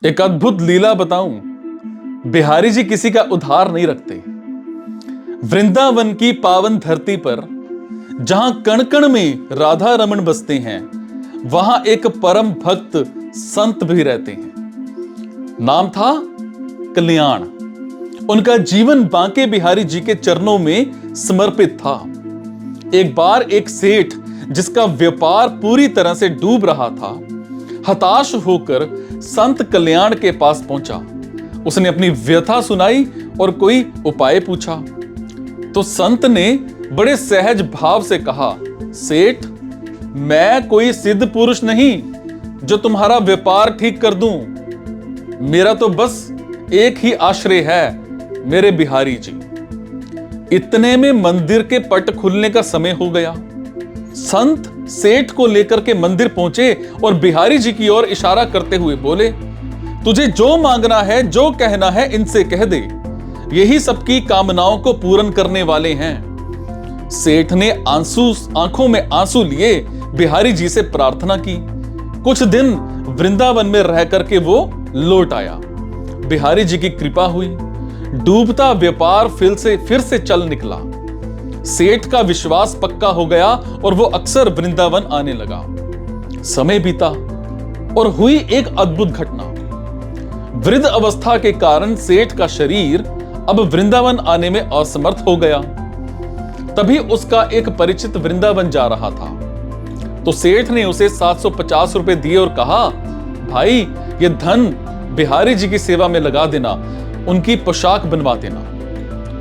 एक अद्भुत लीला बताऊं। बिहारी जी किसी का उधार नहीं रखते। वृंदावन की पावन धरती पर जहां कण कण में राधा रमण बसते हैं, वहां एक परम भक्त संत भी रहते हैं। नाम था कल्याण। उनका जीवन बांके बिहारी जी के चरणों में समर्पित था। एक बार एक सेठ जिसका व्यापार पूरी तरह से डूब रहा था, हताश होकर संत कल्याण के पास पहुंचा। उसने अपनी व्यथा सुनाई और कोई उपाय पूछा। तो संत ने बड़े सहज भाव से कहा, सेठ, मैं कोई सिद्ध पुरुष नहीं जो तुम्हारा व्यापार ठीक कर दूं। मेरा तो बस एक ही आश्रय है, मेरे बिहारी जी। इतने में मंदिर के पट खुलने का समय हो गया। संत सेठ को लेकर के मंदिर पहुंचे और बिहारी जी की ओर इशारा करते हुए बोले, तुझे जो मांगना है, जो कहना है, इनसे कह दे। यही सबकी कामनाओं को पूर्ण करने वाले हैं। सेठ ने आंखों में आंसू लिए बिहारी जी से प्रार्थना की। कुछ दिन वृंदावन में रह करके वो लौट आया। बिहारी जी की कृपा हुई। डूबता व्यापार फिर से चल निकला। सेठ का विश्वास पक्का हो गया और वो अक्सर वृंदावन आने लगा। समय बीता और हुई एक अद्भुत घटना। वृद्ध अवस्था के कारण सेठ का शरीर अब वृंदावन आने में असमर्थ हो गया। तभी उसका एक परिचित वृंदावन जा रहा था। तो सेठ ने उसे 750 रुपए दिए और कहा, भाई, ये धन बिहारी जी की सेवा में लगा देना, उनकी पोशाक बनवा देना।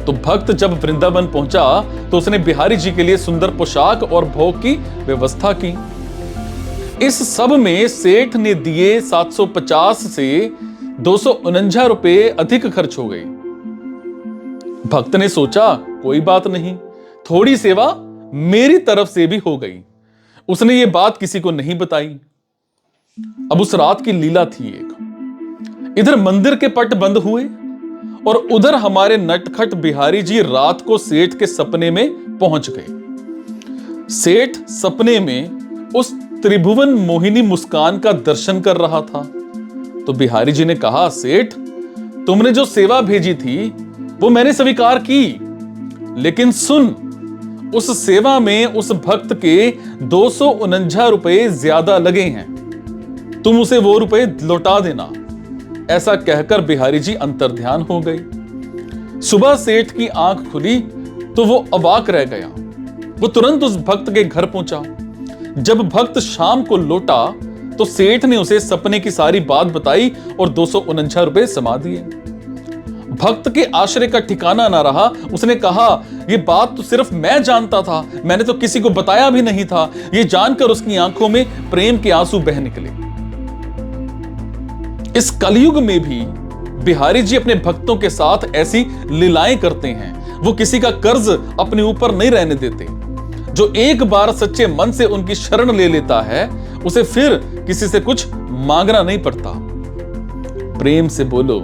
तो भक्त जब वृंदावन पहुंचा तो उसने बिहारी जी के लिए सुंदर पोशाक और भोग की व्यवस्था की। इस सब में सेठ ने दिए 750 से 249 रुपए अधिक खर्च हो गए। भक्त ने सोचा, कोई बात नहीं, थोड़ी सेवा मेरी तरफ से भी हो गई। उसने ये बात किसी को नहीं बताई। अब उस रात की लीला थी एक। इधर मंदिर के पट बंद हुए और उधर हमारे नटखट बिहारी जी रात को सेठ के सपने में पहुंच गए। सेठ सपने में उस त्रिभुवन मोहिनी मुस्कान का दर्शन कर रहा था। तो बिहारी जी ने कहा, सेठ, तुमने जो सेवा भेजी थी वो मैंने स्वीकार की, लेकिन सुन, उस सेवा में उस भक्त के 249 रुपए ज्यादा लगे हैं। तुम उसे वो रुपए लौटा देना। ऐसा कहकर बिहारी जी अंतर्ध्यान हो गए। सुबह सेठ की आंख खुली तो वो अवाक रह गया। वो तुरंत उस भक्त के घर पहुंचा। जब भक्त शाम को लौटा तो सेठ ने उसे सपने की सारी बात बताई और 249 रुपए समा दिए। भक्त के आश्रय का ठिकाना ना रहा। उसने कहा, यह बात तो सिर्फ मैं जानता था, मैंने तो किसी को बताया भी नहीं था। यह जानकर उसकी आंखों में प्रेम के आंसू बह निकले। इस कलयुग में भी बिहारी जी अपने भक्तों के साथ ऐसी लीलाएं करते हैं। वो किसी का कर्ज अपने ऊपर नहीं रहने देते। जो एक बार सच्चे मन से उनकी शरण ले लेता है, उसे फिर किसी से कुछ मांगना नहीं पड़ता। प्रेम से बोलो,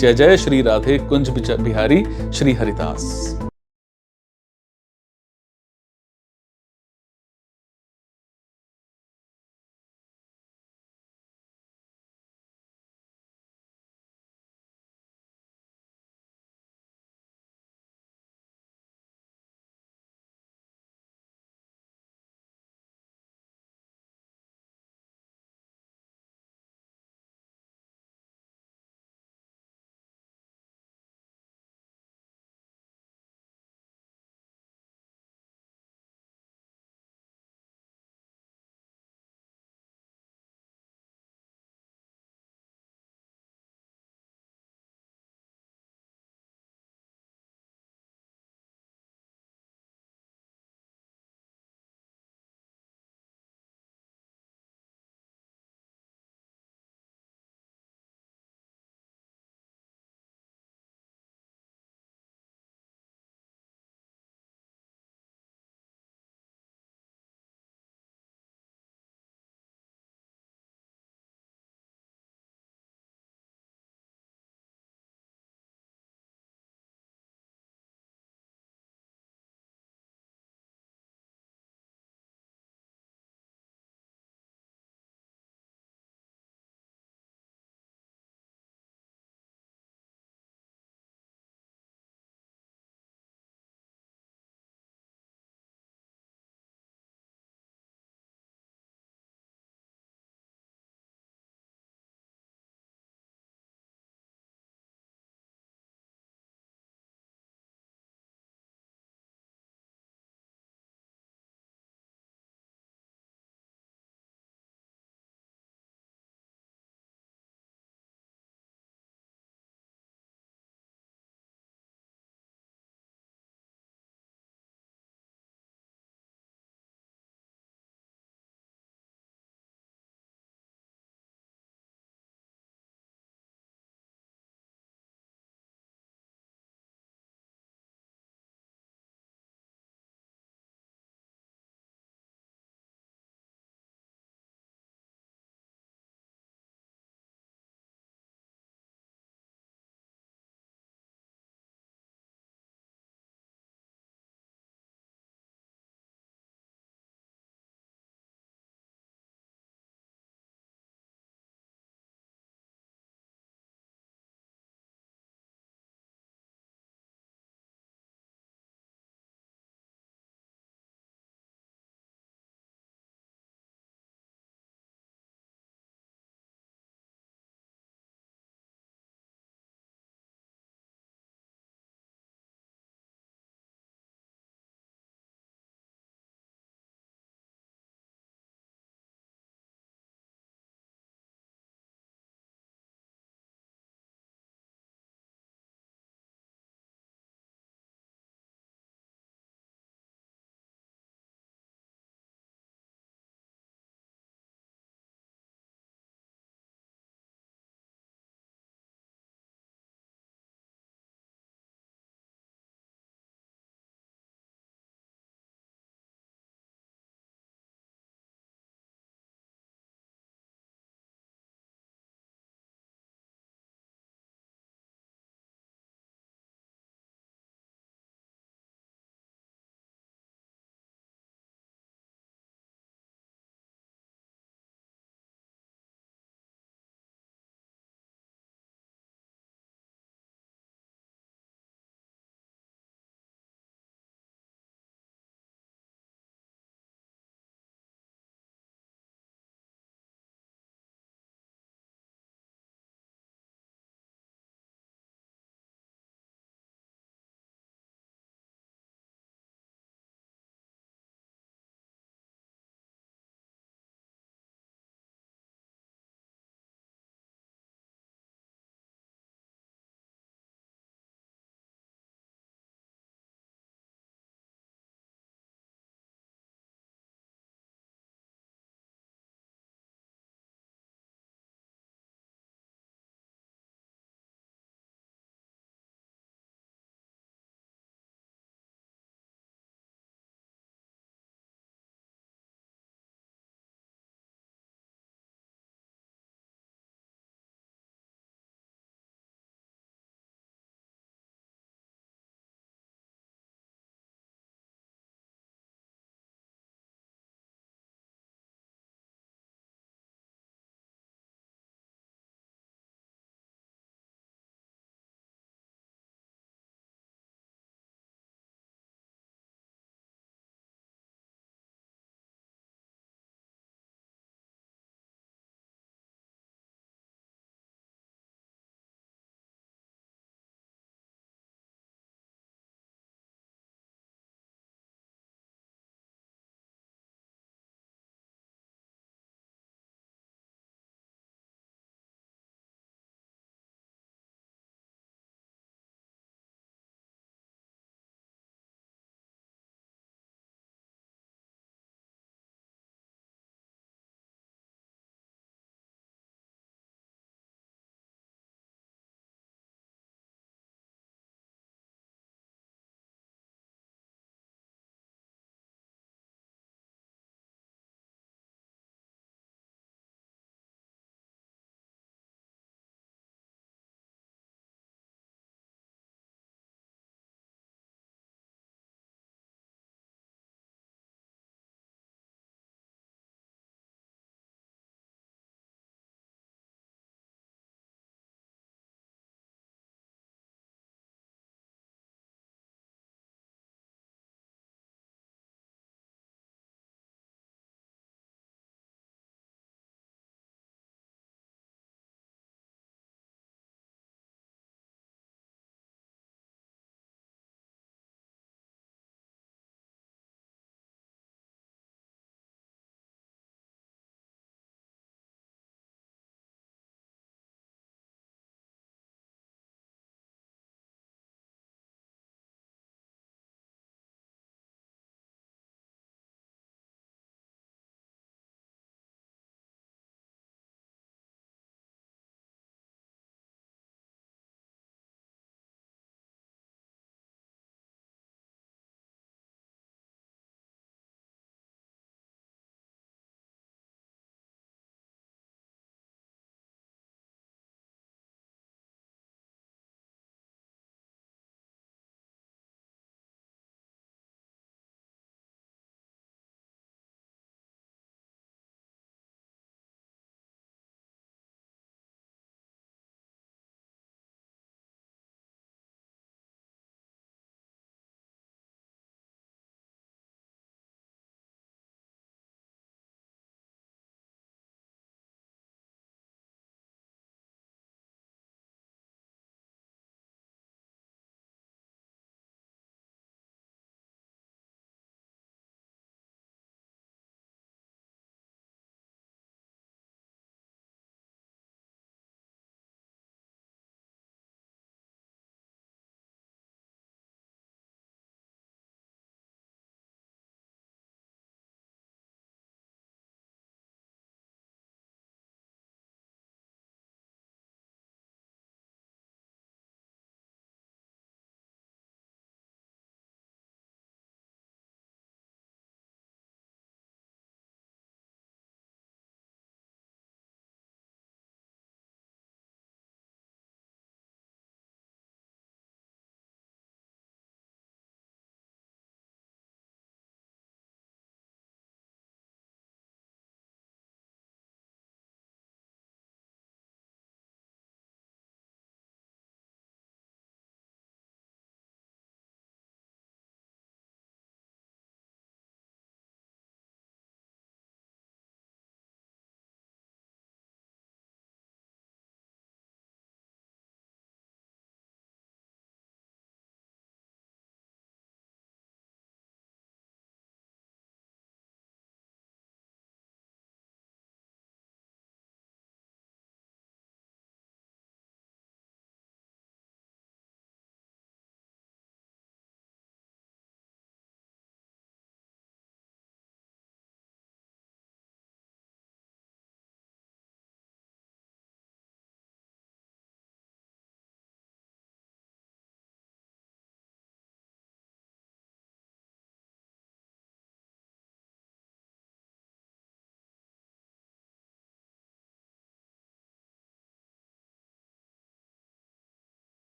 जय जय श्री राधे कुंज बिहारी श्री हरिदास।